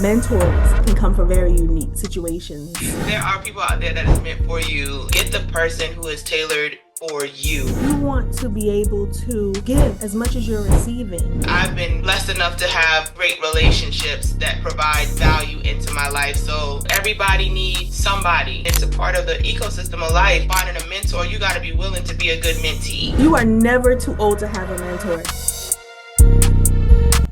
mentors can come from very unique situations. There are people out there that is meant for you. Get the person who is tailored for you. You want to be able to give as much as you're receiving. I've been blessed enough to have great relationships that provide value into my life. So everybody needs somebody. It's a part of the ecosystem of life. Finding a mentor, you got to be willing to be a good mentee. You are never too old to have a mentor.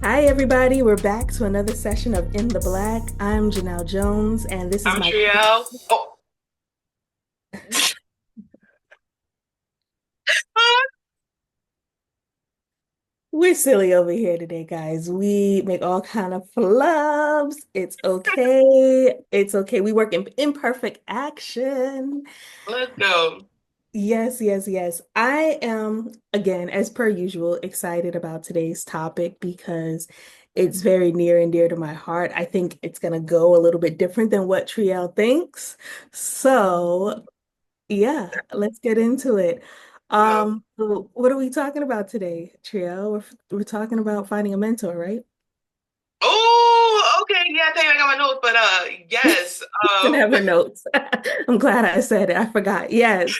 Hi, everybody. We're back to another session of In the Black. I'm Janelle Jones, and this is I'm my. Triel. Oh. We're silly over here today, guys. We make all kind of flubs. It's okay. It's okay. We work in imperfect action. Let's go. Yes, yes, yes. I am, again, as per usual, excited about today's topic because it's very near and dear to my heart. I think it's going to go a little bit different than what Triel thinks. So, yeah, let's get into it. No. So what are we talking about today, Triel? We're talking about finding a mentor, right? Oh, okay. Yeah, I think I got my notes, but yes. Didn't have her notes. I'm glad I said it. I forgot. Yes.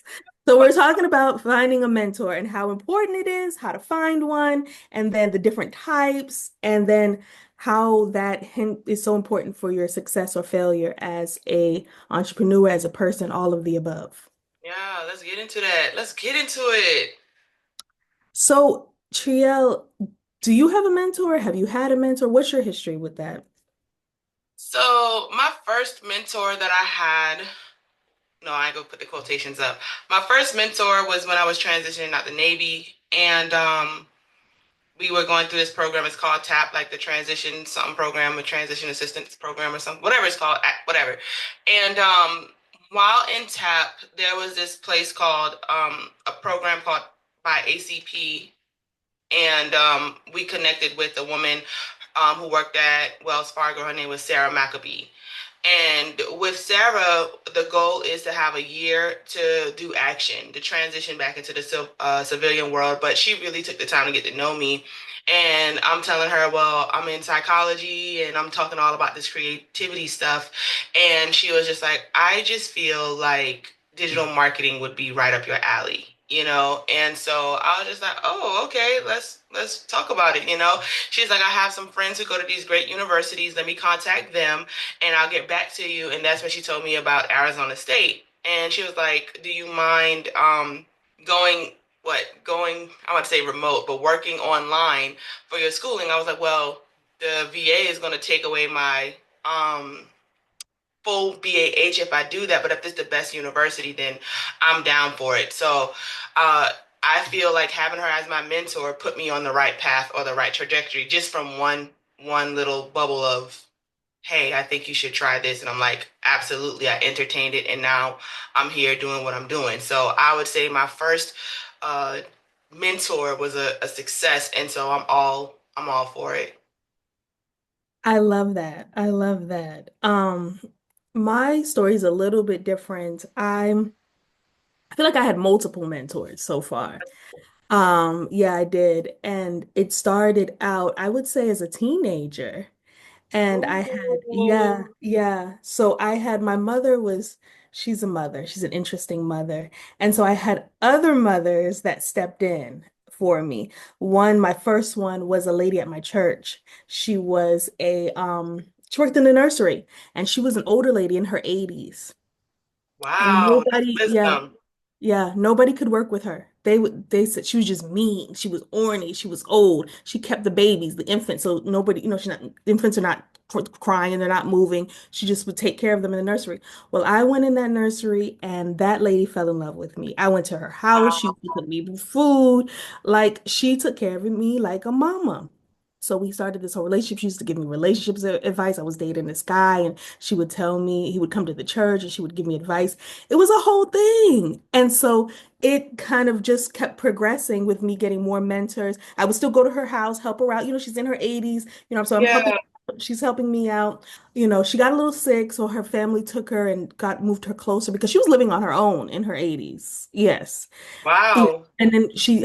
So we're talking about finding a mentor and how important it is, how to find one, and then the different types, and then how that is so important for your success or failure as a entrepreneur, as a person, all of the above. Yeah, let's get into that. Let's get into it. So, Triel, do you have a mentor? Have you had a mentor? What's your history with that? So my first mentor that I had, no, I ain't gonna put the quotations up. My first mentor was when I was transitioning out the Navy, and we were going through this program. It's called TAP, like the transition something program, a transition assistance program or something, whatever it's called, whatever. And while in TAP, there was this place called a program called by ACP, and we connected with a woman who worked at Wells Fargo. Her name was Sarah Maccabee. And with Sarah, the goal is to have a year to do action, to transition back into the civilian world. But she really took the time to get to know me. And I'm telling her, well, I'm in psychology and I'm talking all about this creativity stuff. And she was just like, I just feel like digital marketing would be right up your alley, you know? And so I was just like, oh, okay, let's talk about it, you know? She's like, I have some friends who go to these great universities. Let me contact them and I'll get back to you. And that's when she told me about Arizona State. And she was like, do you mind going, I want to say remote, but working online for your schooling? I was like, well, the VA is going to take away my full BAH if I do that. But if it's the best university, then I'm down for it. So I feel like having her as my mentor put me on the right path or the right trajectory just from one little bubble of, hey, I think you should try this. And I'm like, absolutely. I entertained it. And now I'm here doing what I'm doing. So I would say my first uh, mentor was a success. And so I'm all for it. I love that. I love that. My story is a little bit different. I feel like I had multiple mentors so far. Yeah, I did. And it started out, I would say, as a teenager. And I had, yeah, Ooh. yeah. So I had my mother was, she's a mother. She's an interesting mother. And so I had other mothers that stepped in for me. My first one was a lady at my church. She worked in the nursery and she was an older lady in her 80s. And Wow, that's nobody, yeah, wisdom. yeah, nobody could work with her. They said she was just mean. She was ornery. She was old. She kept the babies, the infants. So nobody, the infants are not crying and they're not moving. She just would take care of them in the nursery. Well, I went in that nursery and that lady fell in love with me. I went to her house. She Wow. used to cook me food. Like she took care of me like a mama. So we started this whole relationship. She used to give me relationships advice. I was dating this guy and she would tell me, he would come to the church and she would give me advice. It was a whole thing. And so it kind of just kept progressing with me getting more mentors. I would still go to her house, help her out. She's in her 80s, so I'm helping Yeah. She's helping me out. She got a little sick, so her family took her and got moved her closer because she was living on her own in her 80s. Yes. Yeah. Wow. And then she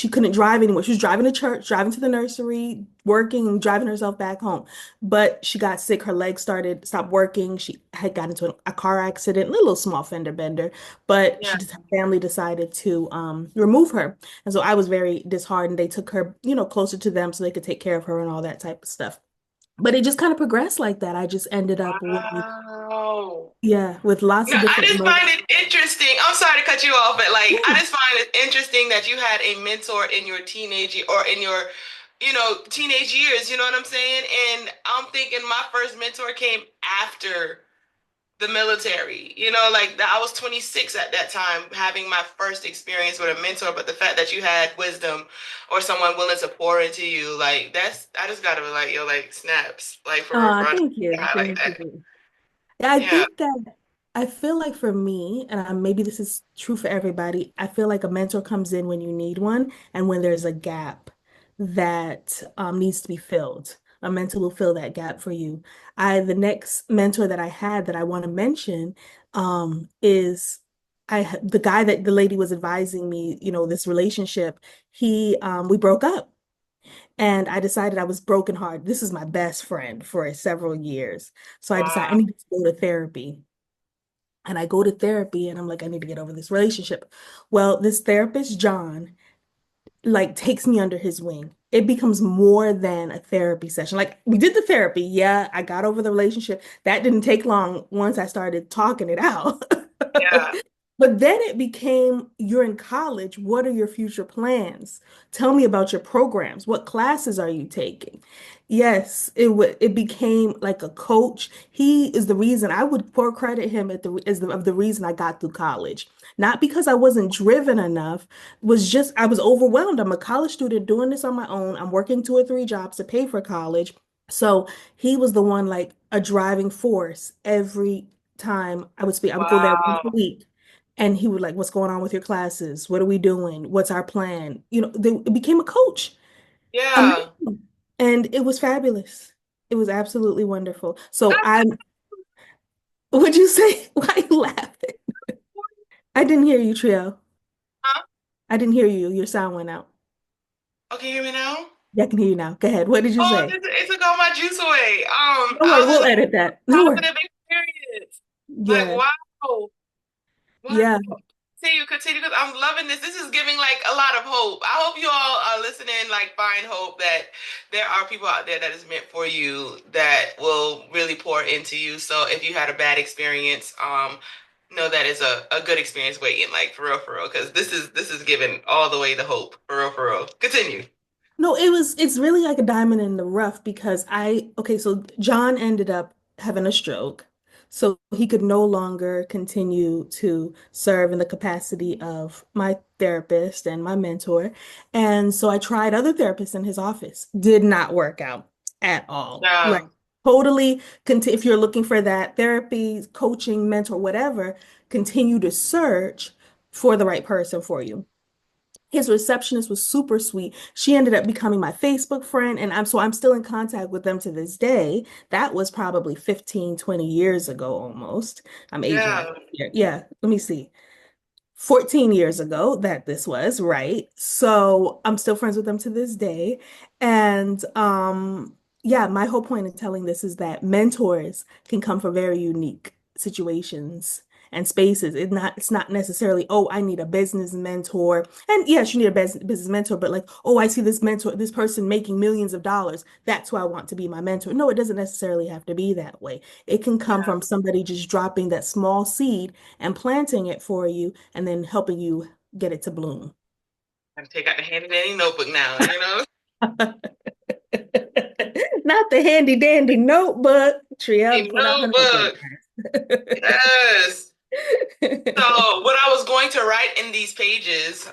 couldn't drive anymore. She was driving to church, driving to the nursery, working and driving herself back home. But she got sick. Her legs stopped working. She had got into a car accident, a little small fender bender. But Yeah. her family decided to remove her. And so I was very disheartened. They took her, closer to them so they could take care of her and all that type of stuff. But it just kind of progressed like that. I just ended up with, Wow. yeah, with lots No, of I different just find it interesting. I'm sorry to cut you off, but like I Yeah. just find it interesting that you had a mentor in your teenage or in your, teenage years, you know what I'm saying? And I'm thinking my first mentor came after the military. Like that I was 26 at that time having my first experience with a mentor, but the fact that you had wisdom or someone willing to pour into you, like that's I just gotta be like, yo, like snaps. Like for real, for real. Thank you. I like Thank that. you. Yeah, I Yeah. think that I feel like for me, and maybe this is true for everybody, I feel like a mentor comes in when you need one and when there's a gap that needs to be filled. A mentor will fill that gap for you. The next mentor that I had that I want to mention is the guy that the lady was advising me, this relationship, we broke up. And I decided I was brokenhearted. This is my best friend for several years. So I decided I Wow. need to go to therapy. And I go to therapy and I'm like, I need to get over this relationship. Well, this therapist, John, like takes me under his wing. It becomes more than a therapy session. Like we did the therapy. Yeah, I got over the relationship. That didn't take long once I started talking it out. Yeah. But then it became, you're in college. What are your future plans? Tell me about your programs. What classes are you taking? Yes, it became like a coach. He is the reason I would pour credit him of the reason I got through college. Not because I wasn't driven enough, was just I was overwhelmed. I'm a college student doing this on my own. I'm working 2 or 3 jobs to pay for college. So he was the one like a driving force every time I would speak. I would go there once a Wow. week. And he would like, what's going on with your classes? What are we doing? What's our plan? It became a coach. Yeah. Amazing. And it was fabulous. It was absolutely wonderful. So would you say, why are you laughing? I didn't hear you, Trio. Huh? I didn't hear you. Your sound went out. Okay, hear me now? Yeah, I can hear you now. Go ahead. What did you Oh, say? it took all my juice away. Don't I worry, was just we'll like, edit that. Don't worry. positive experience. Like, Yeah. wow. Yeah. Wow. Continue, because I'm loving this. This is giving like a lot of hope. I hope you all are listening, like find hope that there are people out there that is meant for you that will really pour into you. So if you had a bad experience, know that is a good experience waiting, like for real, because this is giving all the way the hope. For real. Continue. No, it's really like a diamond in the rough because okay, so John ended up having a stroke. So he could no longer continue to serve in the capacity of my therapist and my mentor. And so I tried other therapists in his office. Did not work out at all. Like Yeah. totally, if you're looking for that therapy, coaching, mentor, whatever, continue to search for the right person for you. His receptionist was super sweet. She ended up becoming my Facebook friend, and I'm still in contact with them to this day. That was probably 15, 20 years ago almost. I'm aging Yeah. myself here. Yeah, let me see. 14 years ago that this was, right? So I'm still friends with them to this day. And yeah, my whole point in telling this is that mentors can come from very unique situations and spaces. It's not necessarily, oh, I need a business mentor. And yes, you need a business mentor, but like, oh, I see this person making millions of dollars. That's who I want to be my mentor. No, it doesn't necessarily have to be that way. It can come Yeah. from somebody just dropping that small seed and planting it for you and then helping you get it to bloom. I take out the handy dandy notebook now. Not the handy dandy notebook. Triel A put out her notebook. notebook. Yes. So what I was going to write in these pages,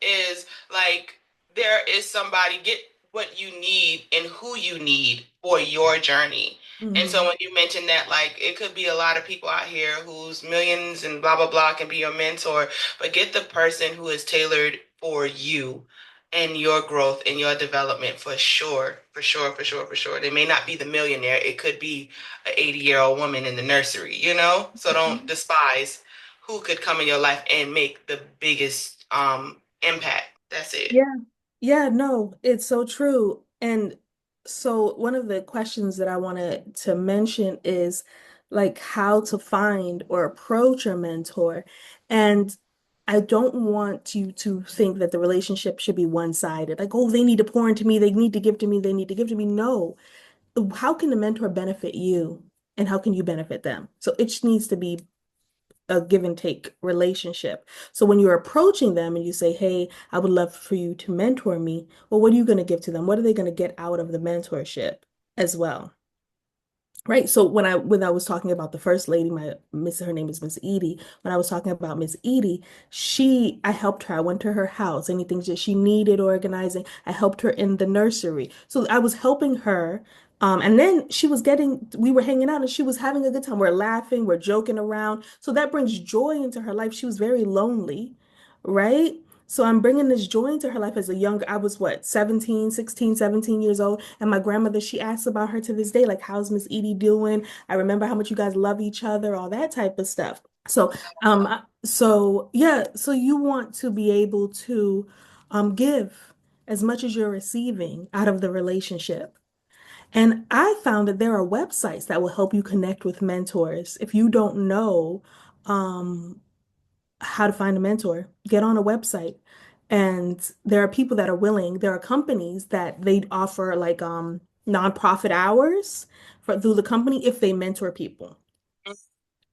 is like there is somebody, get what you need and who you need for your journey. And so Mhm. when you mentioned that, like it could be a lot of people out here whose millions and blah blah blah can be your mentor, but get the person who is tailored for you. in your growth and your development for sure, for sure, for sure, for sure. They may not be the millionaire. It could be an 80-year-old woman in the nursery, you know? So don't despise who could come in your life and make the biggest impact. That's it. Yeah. Yeah, no, it's so true. And so one of the questions that I wanted to mention is like how to find or approach a mentor. And I don't want you to think that the relationship should be one-sided. Like, oh, they need to pour into me, they need to give to me, they need to give to me. No. How can the mentor benefit you? And how can you benefit them? So it just needs to be a give and take relationship. So when you're approaching them and you say, "Hey, I would love for you to mentor me," well, what are you going to give to them? What are they going to get out of the mentorship as well? Right. So when I was talking about the first lady, my miss her name is Miss Edie. When I was talking about Miss Edie, I helped her. I went to her house. Anything that she needed organizing, I helped her in the nursery. So I was helping her. And then we were hanging out and she was having a good time. We're laughing, we're joking around. So that brings joy into her life. She was very lonely, right? So I'm bringing this joy into her life as a younger, I was what, 17, 16, 17 years old. And my grandmother, she asks about her to this day, like, how's Miss Edie doing? I remember how much you guys love each other, all that type of stuff. So you want to be able to give as much as you're receiving out of the relationship. And I found that there are websites that will help you connect with mentors. If you don't know, um, how to find a mentor. Get on a website. And there are people that are willing, there are companies that they offer like nonprofit hours through the company if they mentor people.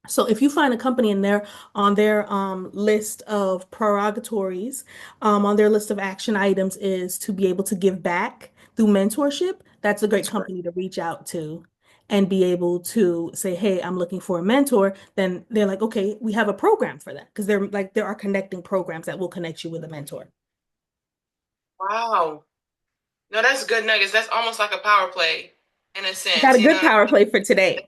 So if you find a company in there on their list of prerogatories, on their list of action items is to be able to give back through mentorship, that's a great That's great. company to reach out to and be able to say, hey, I'm looking for a mentor. Then they're like, okay, we have a program for that because there are connecting programs that will connect you with a mentor. Wow. No, that's good nuggets. That's almost like a power play in a I got sense, a you good know. power play for today.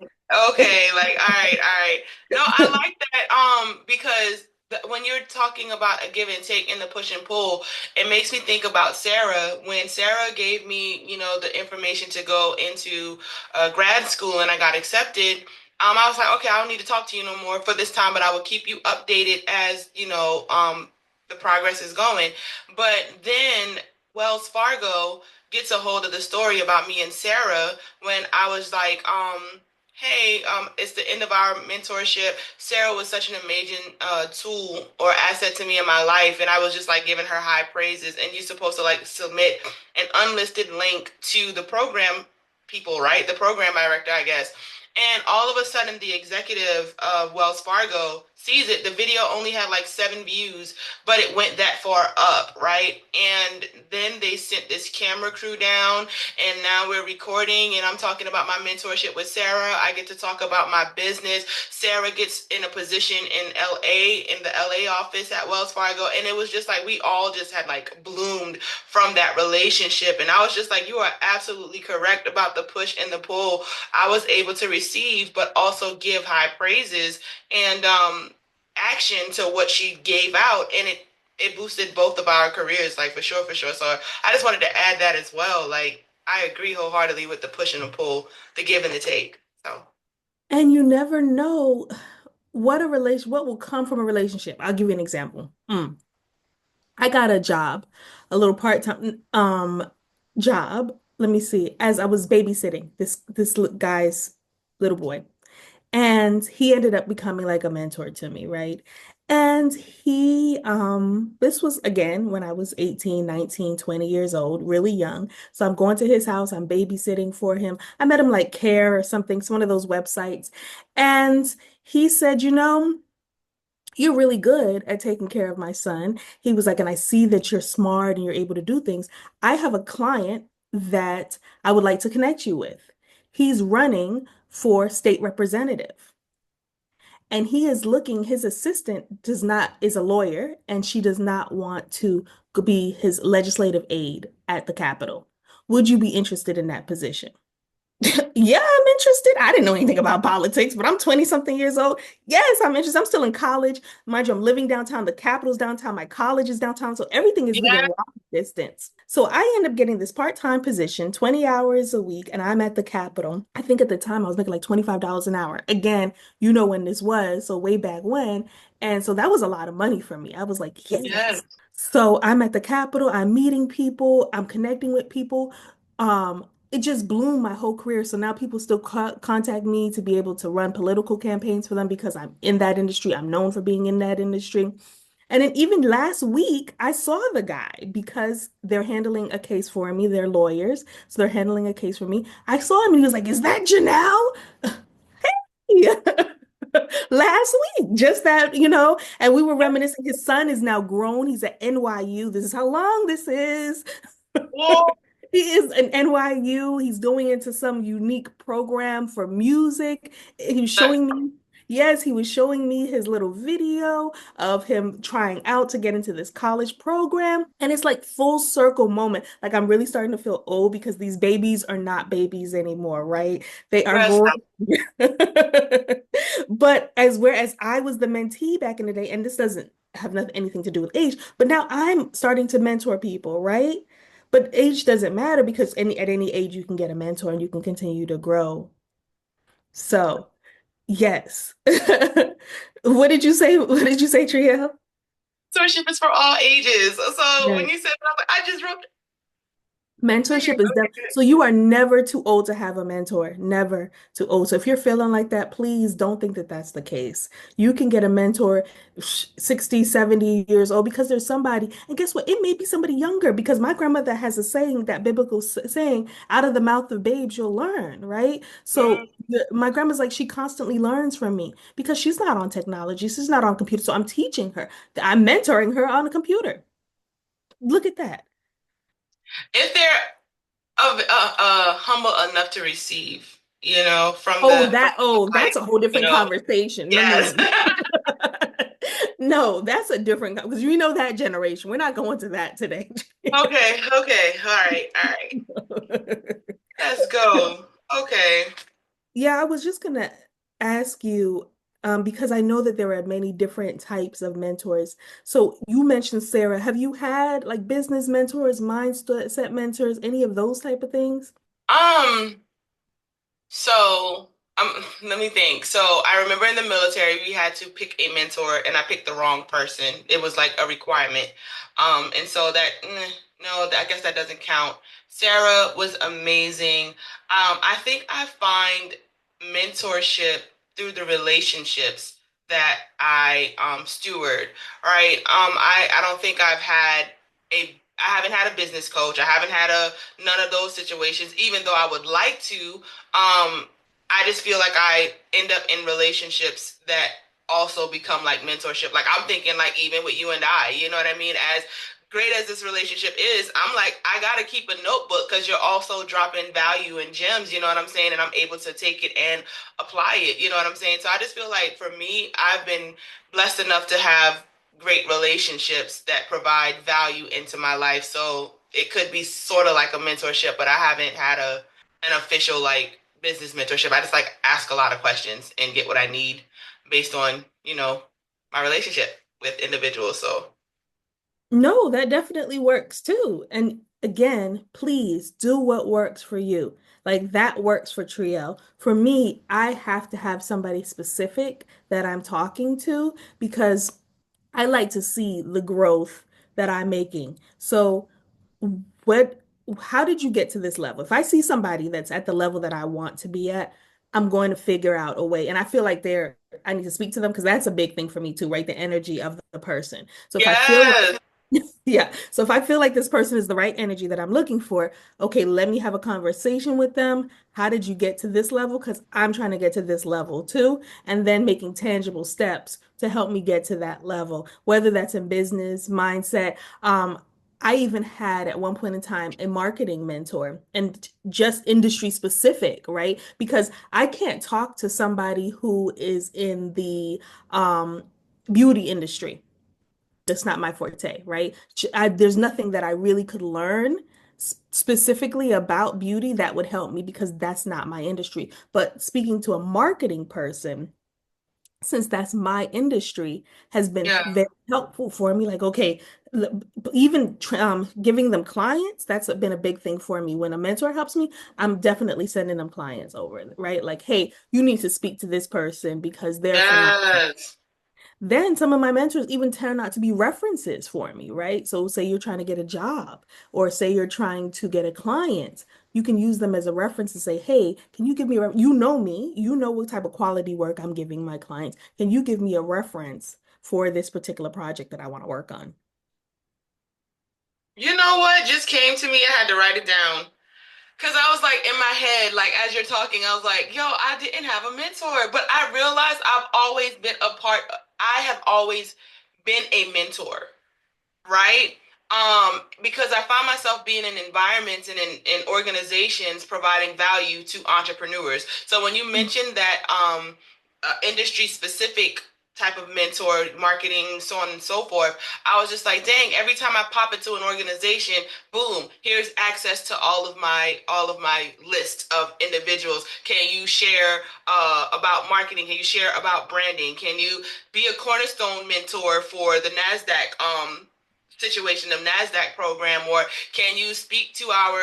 Okay, like all right, all right. No, I like that because when you're talking about a give and take and the push and pull, it makes me think about Sarah. When Sarah gave me, the information to go into grad school and I got accepted, I was like, okay, I don't need to talk to you no more for this time, but I will keep you updated as, the progress is going. But then Wells Fargo gets a hold of the story about me and Sarah when I was like, hey, it's the end of our mentorship. Sarah was such an amazing tool or asset to me in my life, and I was just like giving her high praises. And you're supposed to like submit an unlisted link to the program people, right? The program director, I guess. And all of a sudden, the executive of Wells Fargo sees it. The video only had like 7 views, but it went that far up, right? And then they sent this camera crew down, and now we're recording, and I'm talking about my mentorship with Sarah. I get to talk about my business. Sarah gets in a position in LA, in the LA office at Wells Fargo, and it was just like we all just had like bloomed from that relationship. And I was just like, you are absolutely correct about the push and the pull. I was able to receive, but also give high praises and action to what she gave out, and it boosted both of our careers, like for sure, for sure. So I just wanted to add that as well. Like I agree wholeheartedly with the push and the pull, the give and the take. So And you never know what will come from a relationship. I'll give you an example. I got a job, a little part-time job. Let me see. As I was babysitting this guy's little boy, and he ended up becoming like a mentor to me, right? And this was again when I was 18, 19, 20 years old, really young. So I'm going to his house, I'm babysitting for him. I met him like Care or something, it's one of those websites. And he said, you're really good at taking care of my son. He was like, and I see that you're smart and you're able to do things. I have a client that I would like to connect you with. He's running for state representative. And his assistant is a lawyer, and she does not want to be his legislative aide at the Capitol. Would you be interested in that position? Yeah, I'm interested. I didn't know anything about politics, but I'm 20 something years old. Yes, I'm interested. I'm still in college. Mind you, I'm living downtown. The capital's downtown. My college is downtown. So everything is within Yeah. walking distance. So I end up getting this part-time position, 20 hours a week, and I'm at the Capitol. I think at the time I was making like $25 an hour. Again, you know when this was, so way back when. And so that was a lot of money for me. I was like, Yes. yes. So I'm at the Capitol, I'm meeting people, I'm connecting with people. It just bloomed my whole career. So now people still contact me to be able to run political campaigns for them because I'm in that industry. I'm known for being in that industry. And then even last week, I saw the guy because they're handling a case for me. They're lawyers, so they're handling a case for me. I saw him and he was like, "Is that Janelle?" Yeah. Last week, just that, and we were reminiscing. His son is now grown. He's at NYU. This is how long this is. Well, He is an NYU. He's going into some unique program for music. He was that's showing me, yes, he was showing me his little video of him trying out to get into this college program. And it's like full circle moment. Like I'm really starting to feel old because these babies are not babies anymore, right? They are stressed. growing. But whereas I was the mentee back in the day, and this doesn't have nothing anything to do with age, but now I'm starting to mentor people, right? But age doesn't matter because at any age you can get a mentor and you can continue to grow. So, yes. What did you say? What did you say, Triel? Mentorship is for all ages. So when Yes. you said that, I was like, I just wrote. Okay, Mentorship is done. okay, good. So you are never too old to have a mentor, never too old. So if you're feeling like that, please don't think that that's the case. You can get a mentor 60, 70 years old because there's somebody, and guess what? It may be somebody younger because my grandmother has a saying, that biblical saying, out of the mouth of babes, you'll learn, right? Mm. So my grandma's like, she constantly learns from me because she's not on technology. She's not on computer. So I'm teaching her. I'm mentoring her on a computer. Look at that. If they're humble enough to receive, from Oh, like, that's a whole you different know, conversation. No, no, no, yes. no. No, that's a different because you know that generation. We're not going to that today. Okay, okay, all right. Let's go. Okay. Yeah, I was just gonna ask you, because I know that there are many different types of mentors. So you mentioned Sarah. Have you had like business mentors, mindset mentors, any of those type of things? Um, So, let me think. So, I remember in the military, we had to pick a mentor, and I picked the wrong person. It was like a requirement. And so no, I guess that doesn't count. Sarah was amazing. I think I find mentorship through the relationships that I steward, right? I don't think I haven't had a business coach. I haven't had none of those situations, even though I would like to. I just feel like I end up in relationships that also become like mentorship. Like I'm thinking like even with you and I, you know what I mean? As great as this relationship is, I'm like, I gotta keep a notebook because you're also dropping value and gems, you know what I'm saying? And I'm able to take it and apply it, you know what I'm saying? So I just feel like for me, I've been blessed enough to have great relationships that provide value into my life. So it could be sort of like a mentorship, but I haven't had an official like business mentorship. I just like ask a lot of questions and get what I need based on, my relationship with individuals. So No, that definitely works too. And again, please do what works for you. Like that works for Triel. For me, I have to have somebody specific that I'm talking to because I like to see the growth that I'm making. So, what, how did you get to this level? If I see somebody that's at the level that I want to be at, I'm going to figure out a way. And I feel like I need to speak to them because that's a big thing for me too, right? The energy of the person. So if I feel like yes. yeah. So if I feel like this person is the right energy that I'm looking for, okay, let me have a conversation with them. How did you get to this level? Because I'm trying to get to this level too. And then making tangible steps to help me get to that level, whether that's in business, mindset. I even had at one point in time a marketing mentor and just industry specific, right? Because I can't talk to somebody who is in the beauty industry. That's not my forte, right? There's nothing that I really could learn. specifically about beauty, that would help me because that's not my industry. But speaking to a marketing person, since that's my industry, has been Yeah. very helpful for me. Like, okay, even giving them clients, that's been a big thing for me. When a mentor helps me, I'm definitely sending them clients over, right? Like, hey, you need to speak to this person because they're phenomenal. Yes. Then some of my mentors even turn out to be references for me, right? So say you're trying to get a job or say you're trying to get a client, you can use them as a reference and say, "Hey, can you give me you know me, you know what type of quality work I'm giving my clients. Can you give me a reference for this particular project that I want to work on?" You know what just came to me? I had to write it down. Because I was like in my head, like as you're talking, I was like, yo, I didn't have a mentor. But I realized I've always been a part, I have always been a mentor, right? Because I find myself being in environments and in organizations providing value to entrepreneurs. So when you mentioned that industry specific type of mentor, marketing, so on and so forth, I was just like, dang, every time I pop into an organization, boom, here's access to all of my list of individuals. Can you share about marketing? Can you share about branding? Can you be a cornerstone mentor for the NASDAQ situation, the NASDAQ program, or can you speak to our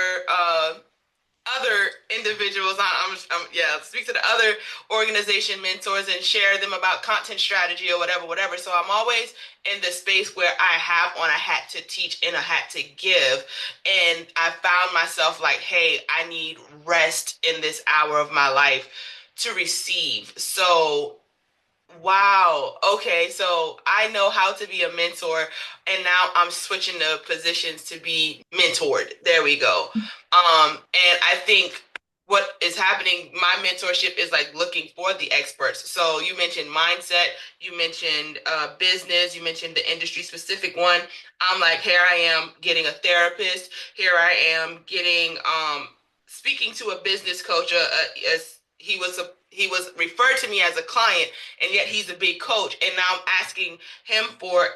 other individuals? Yeah, speak to the other organization mentors and share them about content strategy or whatever, whatever. So I'm always in the space where I have on a hat to teach and a hat to give. And I found myself like, hey, I need rest in this hour of my life to receive. So wow. Okay. So I know how to be a mentor, and now I'm switching the positions to be mentored. There we go. And I think what is happening, my mentorship is like looking for the experts. So you mentioned mindset, you mentioned business, you mentioned the industry specific one. I'm like, here I am getting a therapist. Here I am getting speaking to a business coach. As he was referred to me as a client, and yet he's a big coach, and now I'm asking him for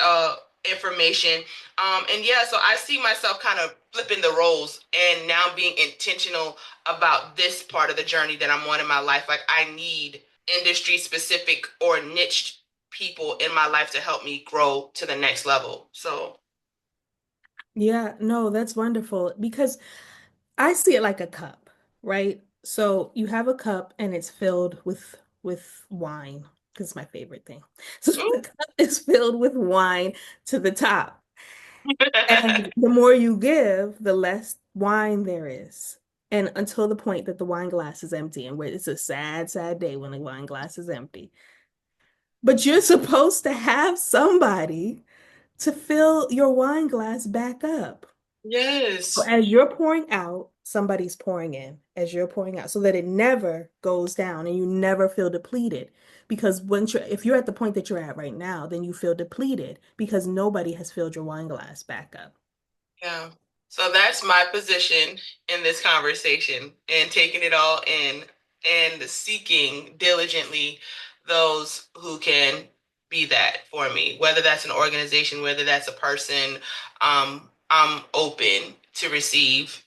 information. And yeah, so I see myself kind of flipping the roles and now being intentional about this part of the journey that I'm on in my life. Like I need industry specific or niche people in my life to help me grow to the next level. So Yeah, no, that's wonderful because I see it like a cup, right? So you have a cup and it's filled with wine because it's my favorite thing. So the cup is filled with wine to the top. And the more you give, the less wine there is. And until the point that the wine glass is empty, and where it's a sad, sad day when the wine glass is empty. But you're supposed to have somebody to fill your wine glass back up. So yes. as you're pouring out, somebody's pouring in as you're pouring out so that it never goes down and you never feel depleted. Because if you're at the point that you're at right now, then you feel depleted because nobody has filled your wine glass back up. Yeah. So that's my position in this conversation and taking it all in and seeking diligently those who can be that for me, whether that's an organization, whether that's a person. I'm open to receive.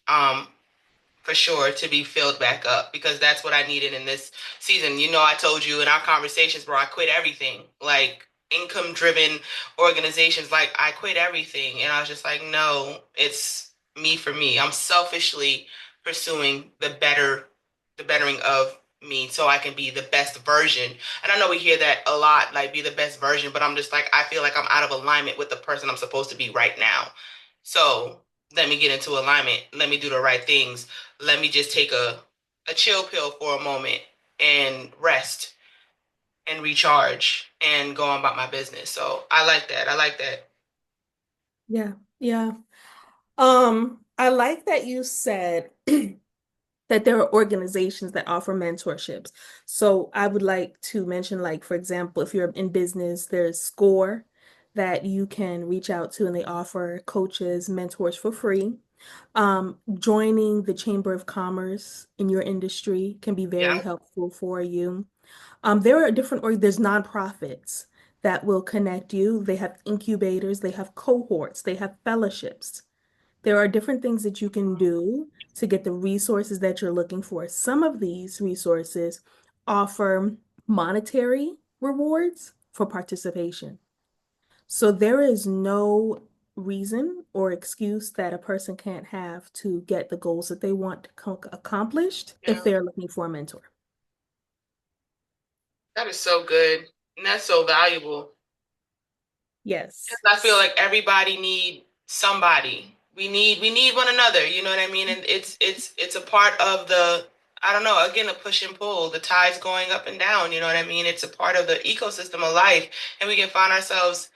For sure to be filled back up because that's what I needed in this season. You know, I told you in our conversations, bro, I quit everything. Like income driven organizations, like I quit everything. And I was just like, no, it's me for me. I'm selfishly pursuing the bettering of me so I can be the best version. And I know we hear that a lot, like be the best version, but I'm just like, I feel like I'm out of alignment with the person I'm supposed to be right now. So let me get into alignment. Let me do the right things. Let me just take a chill pill for a moment and rest and recharge and go on about my business. So I like that. I like that. Yeah, yeah. I like that you said that there are organizations that offer mentorships. So I would like to mention, like, for example, if you're in business, there's SCORE that you can reach out to, and they offer coaches, mentors for free. Joining the Chamber of Commerce in your industry can be very Yeah. helpful for you. There are or there's nonprofits that will connect you. They have incubators, they have cohorts, they have fellowships There are different things that you can do to get the resources that you're looking for. Some of these resources offer monetary rewards for participation. So there is no reason or excuse that a person can't have to get the goals that they want accomplished if Yeah. they're looking for a mentor. That is so good. And that's so valuable. Yes. I feel like everybody need somebody. We need one another, you know what I mean? And it's a part of the, I don't know, again, a push and pull, the tides going up and down, you know what I mean? It's a part of the ecosystem of life. And we can find ourselves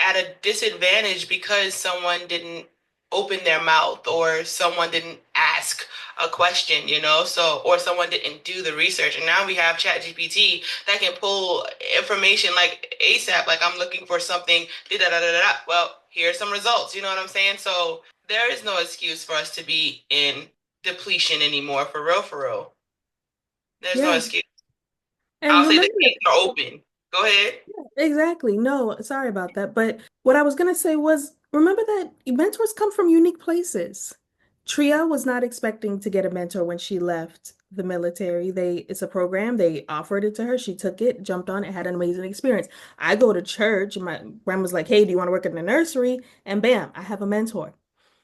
at a disadvantage because someone didn't open their mouth or someone didn't ask a question, so or someone didn't do the research. And now we have ChatGPT that can pull information like ASAP, like I'm looking for something, da da da da da. Well, here's some results, you know what I'm saying? So there is no excuse for us to be in depletion anymore, for real, for real. There's no Yeah. excuse. And I'll say the remember, gates are open. Go ahead. exactly. No, sorry about that. But what I was going to say was remember that mentors come from unique places. Triel was not expecting to get a mentor when she left the military. It's a program, they offered it to her. She took it, jumped on it, had an amazing experience. I go to church, and my grandma's like, "Hey, do you want to work in the nursery?" And bam, I have a mentor.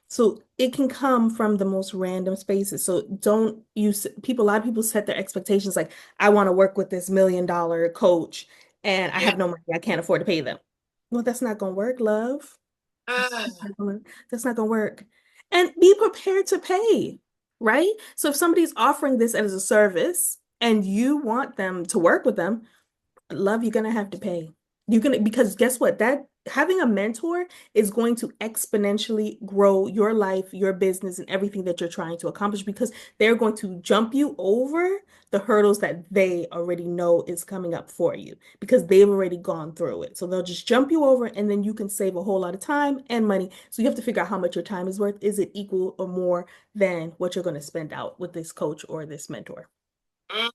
So it can come from the most random spaces. So don't use people, a lot of people set their expectations like, I want to work with this $1 million coach and I Yeah. have no money. I can't afford to pay them. Well, that's not going to work, love. That's not going to work. And be prepared to pay, right? So if somebody's offering this as a service and you want them to work with them, love, you're gonna have to pay. You're gonna because guess what? That having a mentor is going to exponentially grow your life, your business, and everything that you're trying to accomplish because they're going to jump you over the hurdles that they already know is coming up for you because they've already gone through it. So they'll just jump you over and then you can save a whole lot of time and money. So you have to figure out how much your time is worth. Is it equal or more than what you're going to spend out with this coach or this mentor? Mm.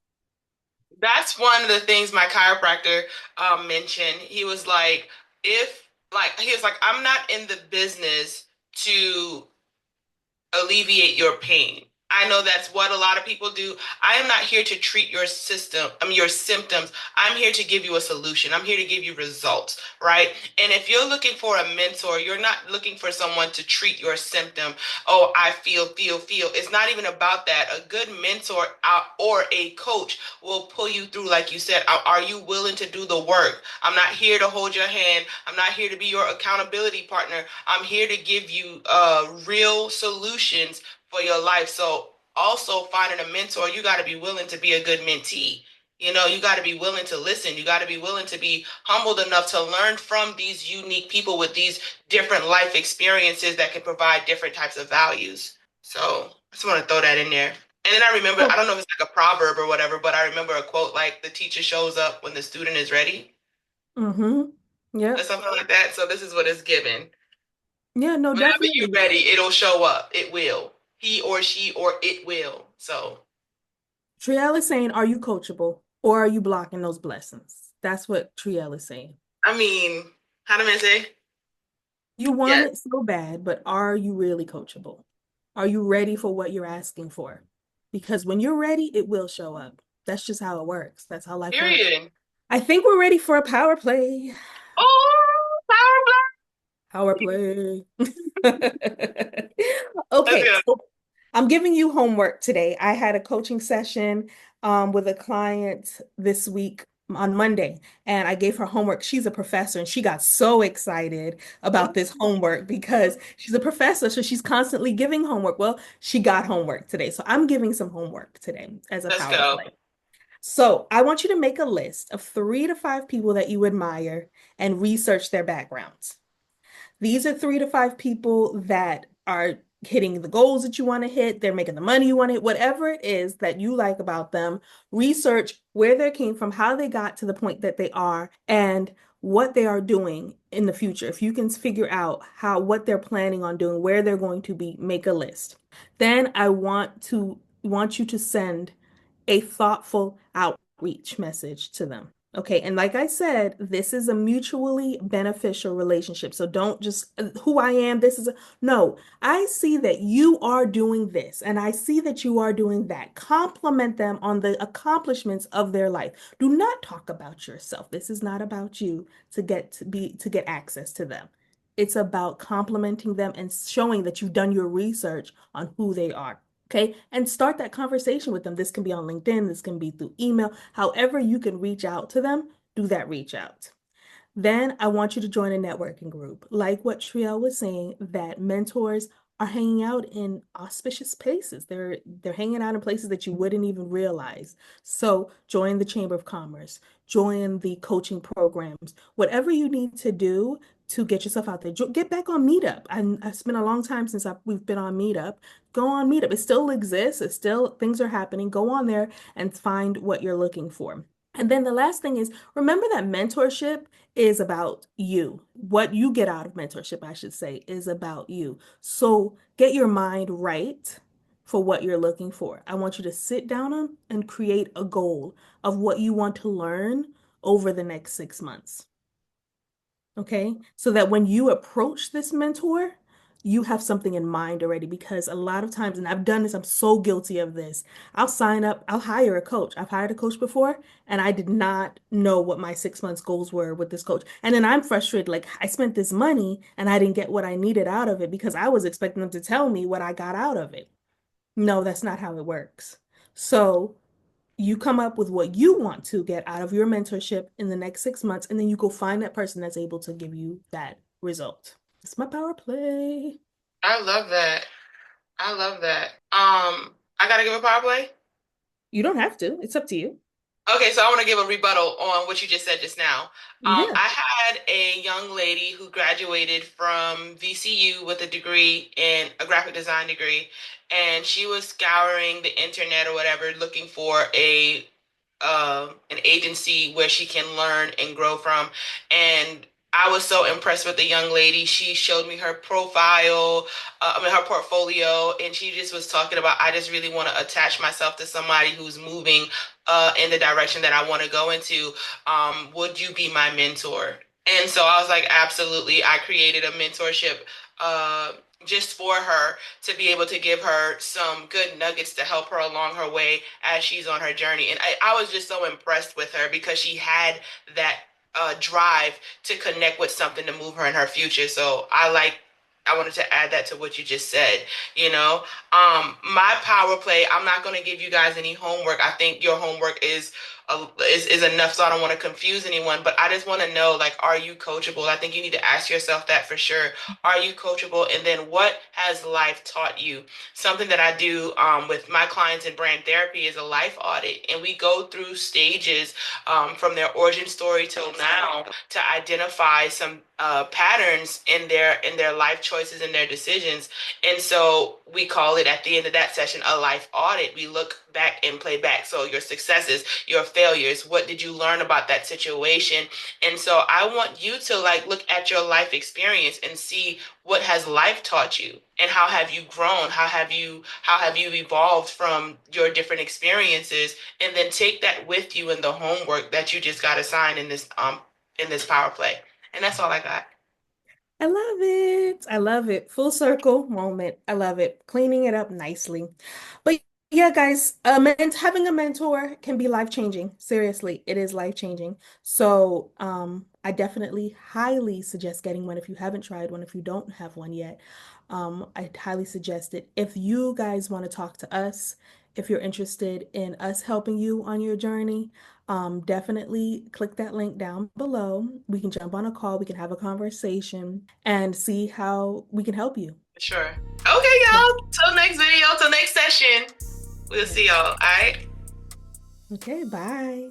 That's one of the things my chiropractor mentioned. He was like, I'm not in the business to alleviate your pain. I know that's what a lot of people do. I am not here to treat your symptoms. I'm here to give you a solution. I'm here to give you results, right? And if you're looking for a mentor, you're not looking for someone to treat your symptom. Oh, I feel. It's not even about that. A good mentor or a coach will pull you through, like you said. Are you willing to do the work? I'm not here to hold your hand. I'm not here to be your accountability partner. I'm here to give you real solutions for your life. So also finding a mentor, you got to be willing to be a good mentee. You got to be willing to listen. You got to be willing to be humbled enough to learn from these unique people with these different life experiences that can provide different types of values. So I just want to throw that in there. And then I remember, I Oh, don't know if it's like a proverb or whatever, but I remember a quote like the teacher shows up when the student is ready mm-hmm. or Yep. something like that. So this is what it's given. Yeah, no, Whenever you're definitely. ready, it'll show up. It will. He or she or it will. So, Triel is saying, are you coachable or are you blocking those blessings? That's what Triel is saying. I mean, how do I say? You want Yes. it so bad, but are you really coachable? Are you ready for what you're asking for? Because when you're ready, it will show up. That's just how it works. That's how life works. Period. I think we're ready for a power play. Oh, power Power play. play. Let's Okay, go. so I'm giving you homework today. I had a coaching session with a client this week on Monday, and I gave her homework. She's a professor, and she got so excited about this homework because she's a professor, so she's constantly giving homework. Well, she got homework today, so I'm giving some homework today as a Let's power go. play. So I want you to make a list of 3 to 5 people that you admire and research their backgrounds. These are 3 to 5 people that are hitting the goals that you want to hit. They're making the money you want to hit, whatever it is that you like about them. Research where they came from, how they got to the point that they are, and what they are doing in the future. If you can figure out what they're planning on doing, where they're going to be, make a list. Then I want you to send a thoughtful outreach message to them. Okay, and like I said, this is a mutually beneficial relationship. So don't just who I am, this is a no. I see that you are doing this and I see that you are doing that. Compliment them on the accomplishments of their life. Do not talk about yourself. This is not about you to get access to them. It's about complimenting them and showing that you've done your research on who they are. Okay. And start that conversation with them. This can be on LinkedIn, this can be through email. However, you can reach out to them, do that reach out. Then I want you to join a networking group. Like what Triel was saying, that mentors are hanging out in auspicious places. They're hanging out in places that you wouldn't even realize. So join the Chamber of Commerce, join the coaching programs, whatever you need to do to get yourself out there. Get back on Meetup. It's been a long time since we've been on Meetup. Go on Meetup. It still exists. It's still things are happening. Go on there and find what you're looking for. And then the last thing is remember that mentorship is about you. What you get out of mentorship, I should say, is about you. So get your mind right for what you're looking for. I want you to sit down and create a goal of what you want to learn over the next 6 months. Okay. So that when you approach this mentor, you have something in mind already because a lot of times, and I've done this, I'm so guilty of this. I'll sign up, I'll hire a coach. I've hired a coach before, and I did not know what my 6 months goals were with this coach. And then I'm frustrated, like I spent this money and I didn't get what I needed out of it because I was expecting them to tell me what I got out of it. No, that's not how it works. So you come up with what you want to get out of your mentorship in the next 6 months, and then you go find that person that's able to give you that result. It's my power play. I love that. I love that. I gotta give a power play. You don't have to. It's up to you. Okay, so I want to give a rebuttal on what you just said just now. Yeah. I had a young lady who graduated from VCU with a degree in a graphic design degree, and she was scouring the internet or whatever, looking for a an agency where she can learn and grow from. And I was so impressed with the young lady. She showed me her profile, her portfolio, and she just was talking about, I just really want to attach myself to somebody who's moving in the direction that I want to go into. Would you be my mentor? And so I was like, absolutely. I created a mentorship uh, just for her to be able to give her some good nuggets to help her along her way as she's on her journey. And I was just so impressed with her because she had that drive to connect with something to move her in her future. So I wanted to add that to what you just said. You know, my power play. I'm not going to give you guys any homework. I think your homework is enough, so I don't want to confuse anyone. But I just want to know, like, are you coachable? I think you need to ask yourself that for sure. Are you coachable? And then, what has life taught you? Something that I do with my clients in brand therapy is a life audit, and we go through stages from their origin story till now to identify some patterns in their life choices and their decisions. And so we call it at the end of that session a life audit. We look back and play back. So your successes, your failures, what did you learn about that situation? And so I want you to like look at your life experience and see what has life taught you and how have you grown? How have you evolved from your different experiences? And then take that with you in the homework that you just got assigned in this power play. And that's all I got. I love it. I love it. Full circle moment. I love it. Cleaning it up nicely. But yeah, guys, having a mentor can be life-changing. Seriously, it is life-changing. So, I definitely highly suggest getting one if you haven't tried one, if you don't have one yet. I highly suggest it. If you guys want to talk to us, if you're interested in us helping you on your journey, definitely click that link down below. We can jump on a call, we can have a conversation and see how we can help you. Sure. Okay, Yeah. y'all. Till next video, till next session. We'll Yeah. see y'all. All right. Okay, bye.